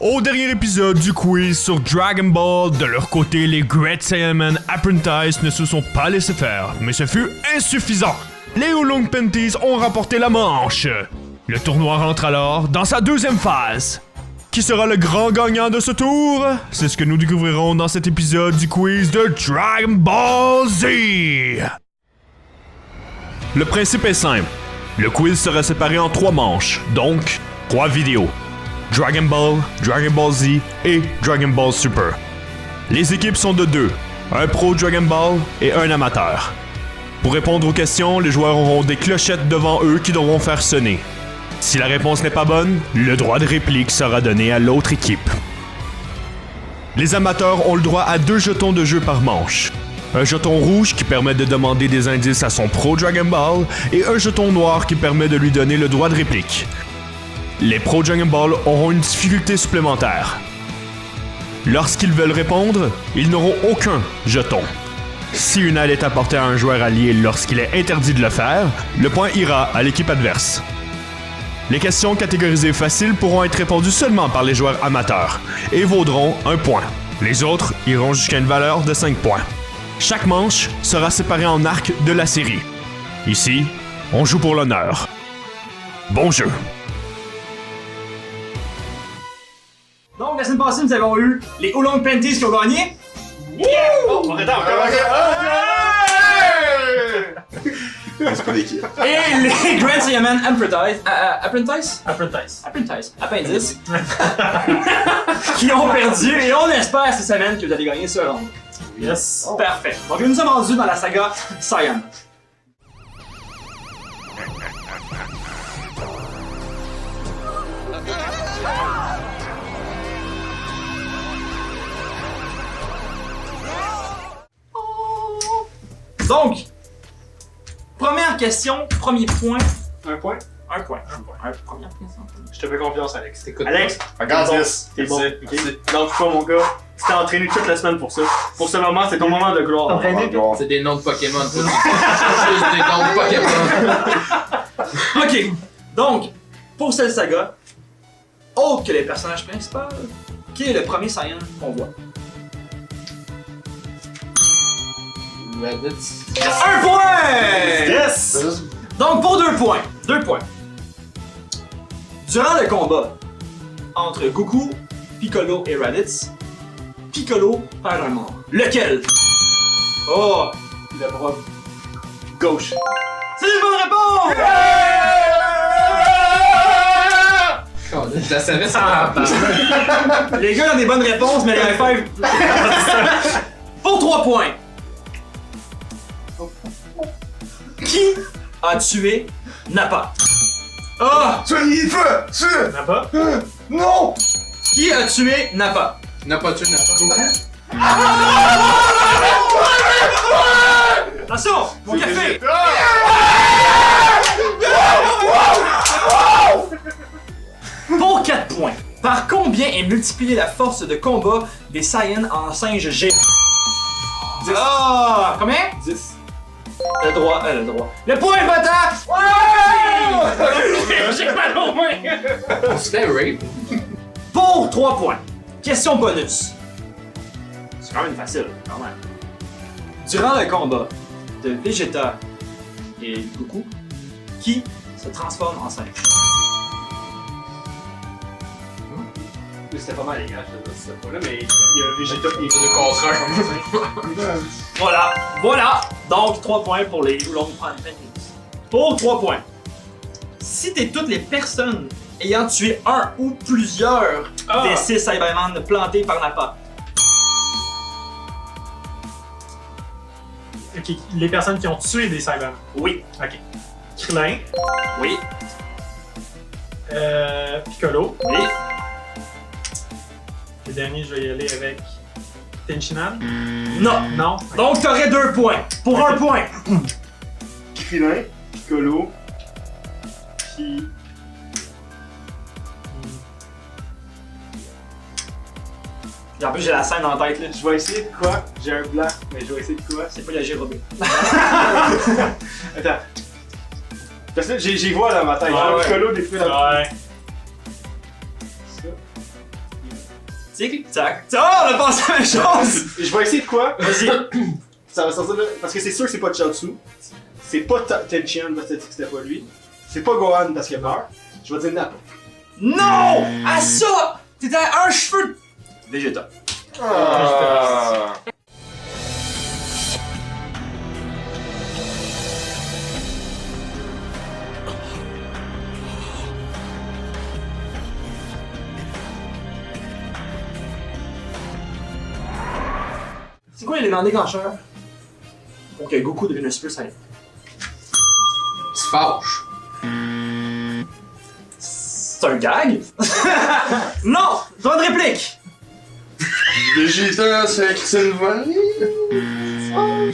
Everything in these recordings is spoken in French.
Au dernier épisode du quiz sur Dragon Ball, de leur côté, les Great Saiyaman Apprentice ne se sont pas laissés faire, mais ce fut insuffisant. Les Oolong Panties ont remporté la manche. Le tournoi rentre alors dans sa deuxième phase. Qui sera le grand gagnant de ce tour? C'est ce que nous découvrirons dans cet épisode du quiz de Dragon Ball Z. Le principe est simple. Le quiz sera séparé en 3 manches, donc 3 vidéos. Dragon Ball Z et Dragon Ball Super. Les équipes sont de 2, un pro Dragon Ball et un amateur. Pour répondre aux questions, les joueurs auront des clochettes devant eux qui devront faire sonner. Si la réponse n'est pas bonne, le droit de réplique sera donné à l'autre équipe. Les amateurs ont le droit à 2 jetons de jeu par manche. Un jeton rouge qui permet de demander des indices à son pro Dragon Ball et un jeton noir qui permet de lui donner le droit de réplique. Les pros Dragon Ball auront une difficulté supplémentaire. Lorsqu'ils veulent répondre, ils n'auront aucun jeton. Si une aide est apportée à un joueur allié lorsqu'il est interdit de le faire, le point ira à l'équipe adverse. Les questions catégorisées faciles pourront être répondues seulement par les joueurs amateurs et vaudront 1 point. Les autres iront jusqu'à une valeur de 5 points. Chaque manche sera séparée en arcs de la série. Ici, on joue pour l'honneur. Bon jeu! Donc, la semaine passée, nous avons eu les Oolong Panties qui ont gagné. Yeah! Oh, attends, encore. C'est pas d'équipe. Et les Great Saiyaman Apprentice. Appendice. Qui ont perdu. Et on espère cette semaine que vous allez gagner ce round. Yes. Parfait. Donc, nous sommes rendus dans la saga Saiyan. Donc, première question, premier point. Un point. Première question. Je te fais confiance, Alex. T'écoutes. Alex, Regarde ça. T'es bon. Merci. Ok. Lâche pas, mon gars. Tu t'es entraîné toute la semaine pour ça. Pour ce moment, c'est ton moment de gloire. C'est des noms de Pokémon. C'est juste des noms de Pokémon. ok. Donc, pour cette saga, autre que les personnages principaux, qui est le premier Saiyan qu'on voit? Reddit. 1 point! Yes! Donc, pour 2 points. 2 points. Durant le combat entre Goku, Piccolo et Raditz, Piccolo perd un membre. Lequel? Oh! Le bras gauche. C'est une bonne réponse! Je la savais, ça m'a Les gars ont des bonnes réponses, mais les high five. Pour 3 points. Qui a tué Nappa? Ah! Soyez feu! Feu! N'a pas? Non! Qui a tué Nappa? N'a pas tué, n'a pas. Attention! Mon café! Pour 4 points. Par combien est multipliée la force de combat des Saiyans en singe géant? 10. Ah! Combien? 10. Le droit. Le point votant! Ouais! J'ai pas loin! On se fait rape. Pour 3 points. Question bonus. C'est quand même facile, quand même. Durant le combat de Vegeta et Goku, qui se transforme en singe? C'était pas mal, les gars. C'était pas là, mais il y a Vegeta qui est de Voilà. Donc 3 points pour les Oolong Panties. Pour 3 points. Citez toutes les personnes ayant tué un ou plusieurs des 6 Cybermen plantés par Nappa. Ok, les personnes qui ont tué des Cybermen. Oui. Ok. Krillin, Oui. Piccolo. Oui. Le dernier, je vais y aller avec Tenshinhan. Non. Non. Donc t'aurais 2 points. Pour 1 point. Krillin, Piccolo, puis... Et en plus j'ai la scène en tête là. Je vais essayer de quoi? J'ai un blanc, mais je vais essayer de quoi? C'est pas la Gérobé. Attends. Parce que j'y vois dans ma tête. Ouais, Genre ouais. Piccolo des fois dans Ouais. ça. Tic-tac. Oh, on a pensé à la même chose! Je vais essayer de quoi? Vas-y. Ça va sortir de... Parce que c'est sûr que c'est pas Chaozu. C'est pas Tenchian parce que c'était pas lui. C'est pas Gohan parce qu'il a peur. Je vais dire Nappa. Non! À ça! T'étais à un cheveu de... Vegeta. Ah. C'est quoi l'élément déclencheur pour que Goku devienne un Super Saiyan? Tu fâches. C'est un gag? Non! Droit de réplique! Vegeta, c'est une volée. Oh, je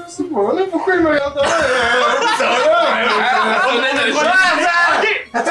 sais pas, là, pourquoi il me regarde là? Attends!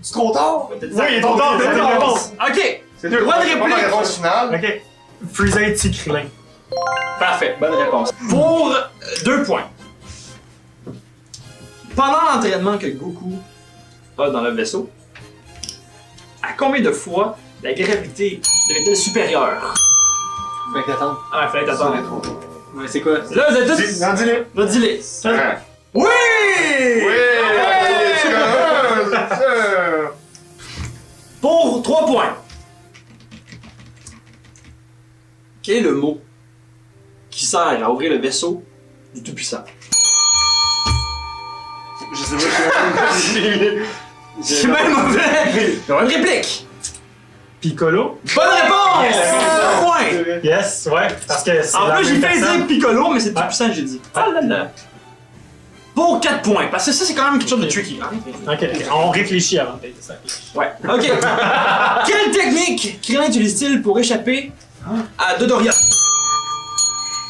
C'est trop tard? Oui, il est trop tard, c'est une réponse. Ok! C'est deux. Droit de C'est pas ma réplique! réponse finale. Ok. Freeza et Krillin. Parfait, bonne réponse. Pour 2 points. Pendant l'entraînement que Goku a dans le vaisseau, à combien de fois la gravité devient-elle supérieure? Fait que t'attends. Ah, fallait t'attendre. Ouais, c'est quoi? Là, vous êtes tous... Non, dis-le. Va, dis-les. Ah. Oui! Oui! Pour 3 points. Quel est le mot qui sert à ouvrir le vaisseau du Tout-Puissant? Je sais pas, C'est même mauvais! Une réplique! Piccolo. Bonne réponse! Yes. 1 point! Yes, ouais. Parce que c'est En la plus, j'ai même fait personne. dire Piccolo, mais c'est Tout-Puissant que j'ai dit. Ah là là! Pour 4 points, parce que ça, c'est quand même quelque chose de tricky. Hein? Ok, on réfléchit avant de ça. Ouais. Ok. Quelle technique Krillin utilise-t-il pour échapper à Dodoria?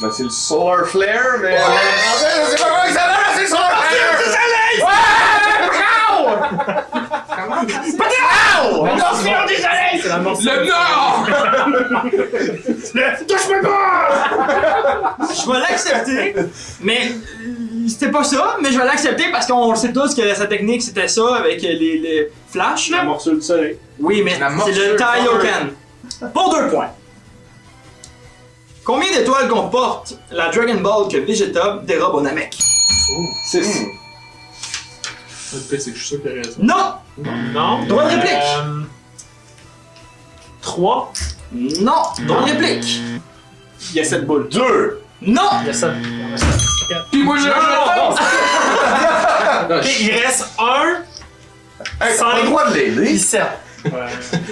Ben, c'est le Solar Flare, mais. C'est pas moi qui ça va, c'est le Solar Flare! C'est le C'est la morceau. Le Nord! Je vais l'accepter, mais c'était pas ça, mais je vais l'accepter parce qu'on le sait tous que sa technique c'était ça avec les flashs La là. morsure du soleil. Oui, mais La c'est morsure. le Taioken. Pour 2 points. Combien d'étoiles comporte la Dragon Ball que Vegeta dérobe au Namek? 6. C'est que je suis sûr qu'il y a raison. Non! Non. Droit de réplique. 3. Non! Droit de réplique. Il y a 7 boules. 2. Non! Il y a ça. Pis moi j'ai la réponse! Ok, il reste 1. Hey, t'as pas le droit de l'aider. 17. Je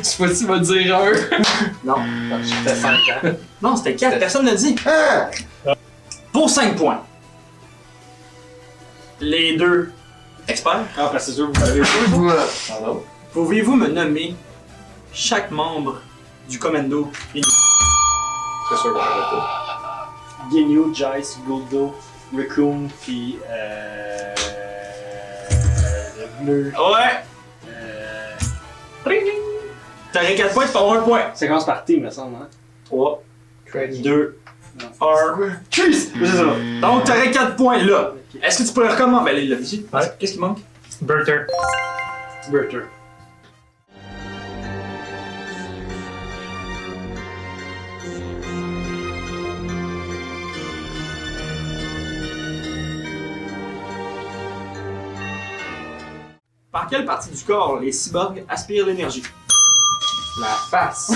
sais pas si tu vas dire un. Non. J'étais 5 ans. Non, c'était 4, personne ne l'a dit. Ah. Pour 5 points. Les deux experts, Ah, parce que c'est sûr, vous avez Pardon. pouvez-vous me nommer chaque membre du Commando Inu? Très sûr qu'on l'aurait pas. Ginyu, Jice, Guldo, Raccoon, pis le bleu. Ouais! T'aurais 4 points, tu peux avoir 1 point. Ça commence par T, me semble, hein? 3, 2, 1. Cheese! C'est ça. Donc t'aurais 4 points là. Est-ce que tu pourrais recommencer? Ben là, il l'a dit. Ouais. Qu'est-ce qui manque? Burter. Burter. Par quelle partie du corps les cyborgs aspirent l'énergie? La face.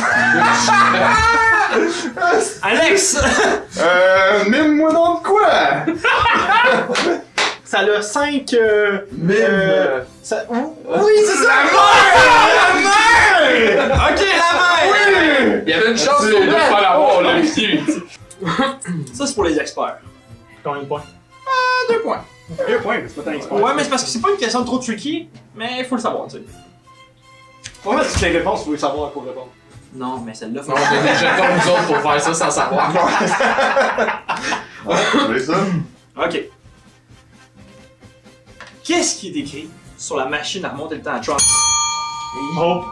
Alex! Mime-moi donc de quoi? Ça a 5. Mime. Ça... Oui, c'est ça! La main! Ok, la main! Il y avait une chance qu'on ne pas l'avoir, là. Ça, c'est pour les experts. Combien de points? 2 points. 2 points, mais c'est pas tant expert. Ouais, mais c'est parce que c'est pas une question trop tricky, mais il faut le savoir, tu sais. En fait, si tu as les réponses, il faut savoir à quoi répondre. Non, mais celle-là, faut Non, on a des jetons nous autres pour faire ça sans savoir. Tu veux ça? Ok. Qu'est-ce qui est écrit sur la machine à remonter le temps à Trunks? Hope.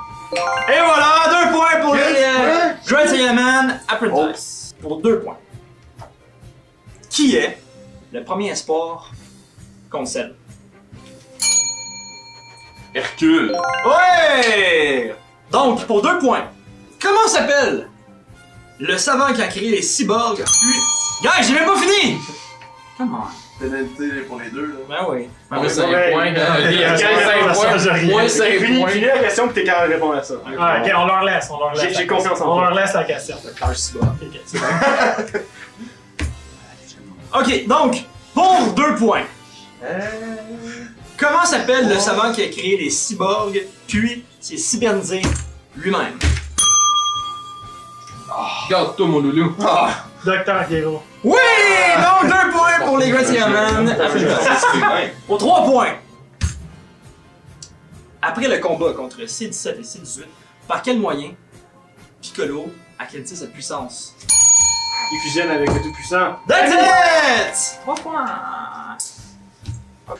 Et voilà, 2 points pour les Hein? Dread Saiyaman Apprentice. Pour 2 points. Qui est le premier espoir qu'on scelle? Hercule. Ouais! Donc, pour 2 points, Comment s'appelle le savant qui a créé les cyborgs? Guys, j'ai même pas fini! Comment? Pénalité pour les deux, là. Ben oui. Moins 5 ouais. points. Ouais. 5 points. Moins 5 points. Finis la question que t'es capable de répondre à ça. Ah, ok, on leur laisse. J'ai confiance en On toi. leur laisse la question. Cœur cyborg. Ok, c'est bon. Ok, donc, pour 2 points. Comment s'appelle le savant qui a créé les cyborgs, puis s'est cybernisé lui-même? Regarde-toi, mon loulou. Docteur Hero. Oui! Donc 2 points pour les Great Man. Pour 3 points. Après le combat contre C17 et C18, par quel moyen Piccolo a-t-il sa puissance? Il fusionne avec le Tout-Puissant. That's it! 3 points.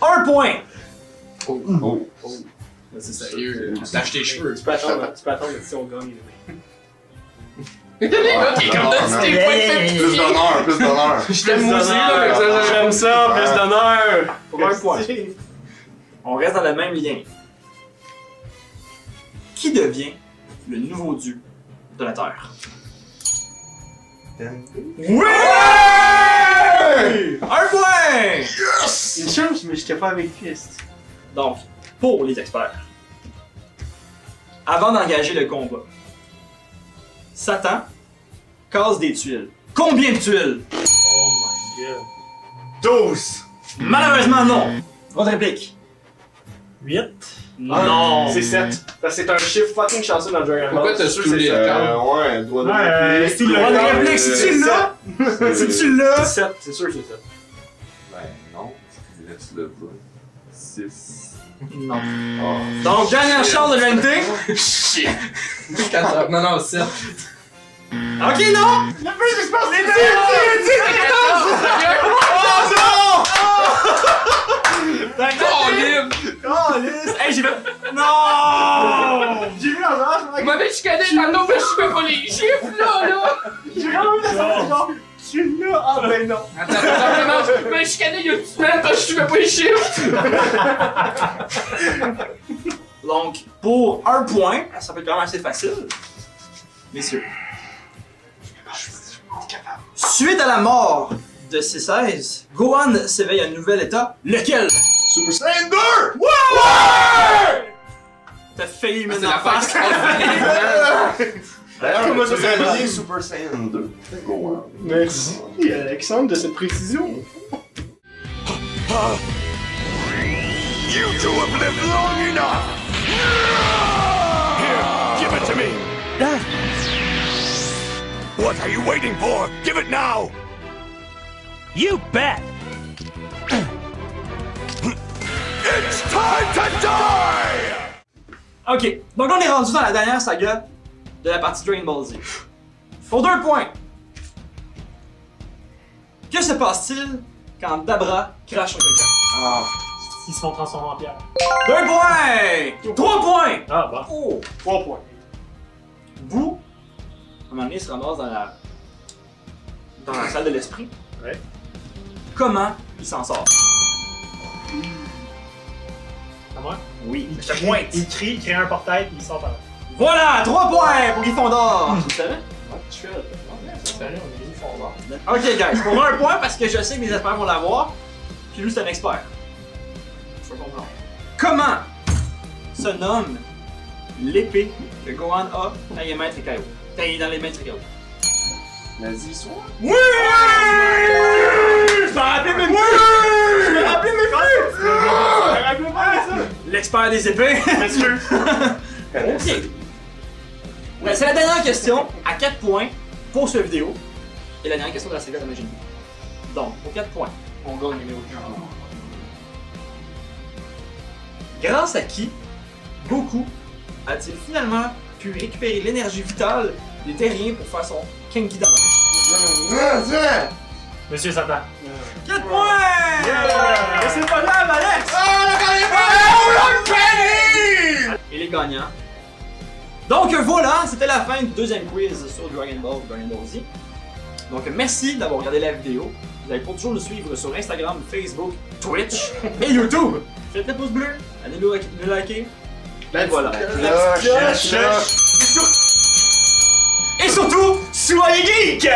1 point. Oh. C'est sérieux. Tu lâches tes cheveux. Tu peux attendre si on gagne. T'es là, t'es comme ça, tu t'es pas fait Plus d'honneur, plus d'honneur. Je t'aime aussi, là, comme ça. J'aime ça, plus d'honneur. Pour 1 point. On reste dans le même lien. Qui devient le nouveau dieu de la Terre? Oui! 1 point! Une chance, mais j'étais pas avec lui. Donc, pour les experts, avant d'engager le combat, Satan casse des tuiles. Combien de tuiles? Oh my god. 12! Malheureusement, non. Votre réplique? 8. Non. C'est 7. Parce que c'est un chiffre fucking chanceux dans Dragon Ball. Pourquoi t'as C'est sûr, stoulé c'est le sept. camp? Ouais, doigt de Ouais, réplique. c'est le Droit de camp. réplique, si tu l'as! Si tu l'as! 7, c'est sûr que c'est 7. Ben non, là tu l'as pas. 6. Non. Oh. Donc, dernière chance de l'unité. Shit. 4 non, non, 7. Ok, non! Le plus qui se passe, les Oh, libre! Oh, lisse! Hey, j'ai fait. Non! J'ai vu un genre, Vous m'avez chicané tantôt, mais je fais pas les chiffres, là! j'ai vraiment vu ça, genre, tu l'as, ah ben non. Attends, vous m'avez chicané il y a une semaine parce que je fais pas les chiffres! Donc, pour 1 point, ça peut être quand même assez facile. Messieurs. Suite à la mort de C16, Gohan s'éveille à un nouvel état. Lequel? Super Saiyan 2! T'as failli mettre C'est en la face. face! D'ailleurs, Comment tu ça ferais s'appelle? bien Super Saiyan 2. Go, Merci, Alexandre, de cette précision. You two have lived long enough! Here, give it to me! What are you waiting for? Give it now! You bet! It's time to die! Ok, donc là, on est rendu dans la dernière saga de la partie Dragon Ball Z. Pour 2 points. Que se passe-t-il quand Dabra crache sur quelqu'un? Ils se font transformer en pierre. 2 points! 3 points! Ah, bon. Oh! 3 points. Boo, à un moment donné, se ramasse dans la salle de l'esprit. Ouais. Comment il s'en sort? À moi? Oui, Il je te crie, pointe. il crie, il crée un portail, puis il sort par là. Voilà, 3 points pour Gryffondor! Tu savais? Salut, on est fond bas. Ok, guys, pour 1 point, parce que je sais que mes experts vont l'avoir, puis lui, c'est un expert. Je peux comprendre. Comment se nomme l'épée que Gohan a quand il est maître Kaio? Quand il est dans les maîtres Kaio. Vas-y, sois. Oui! Je m'en rappelais même plus! Je me rappelais même plus! L'expert des épées! Monsieur. Ok. Ouais, c'est la dernière question, à 4 points pour cette vidéo. Et la dernière question de la saga de Majin Buu. Donc, pour 4 points, on gagne le numéro 2. Grâce à qui Goku a-t-il finalement pu récupérer l'énergie vitale des terriens pour faire son Genkidama? Monsieur Satan. 4 points! Mais c'est pas grave, Alex! Et les gagnants. Donc voilà, c'était la fin du deuxième quiz sur Dragon Ball Z. Donc merci d'avoir regardé la vidéo. Vous allez pour toujours nous suivre sur Instagram, Facebook, Twitch et YouTube. Faites le pouce bleu, allez nous liker. Et voilà. Cloche. Et surtout, soyez geek!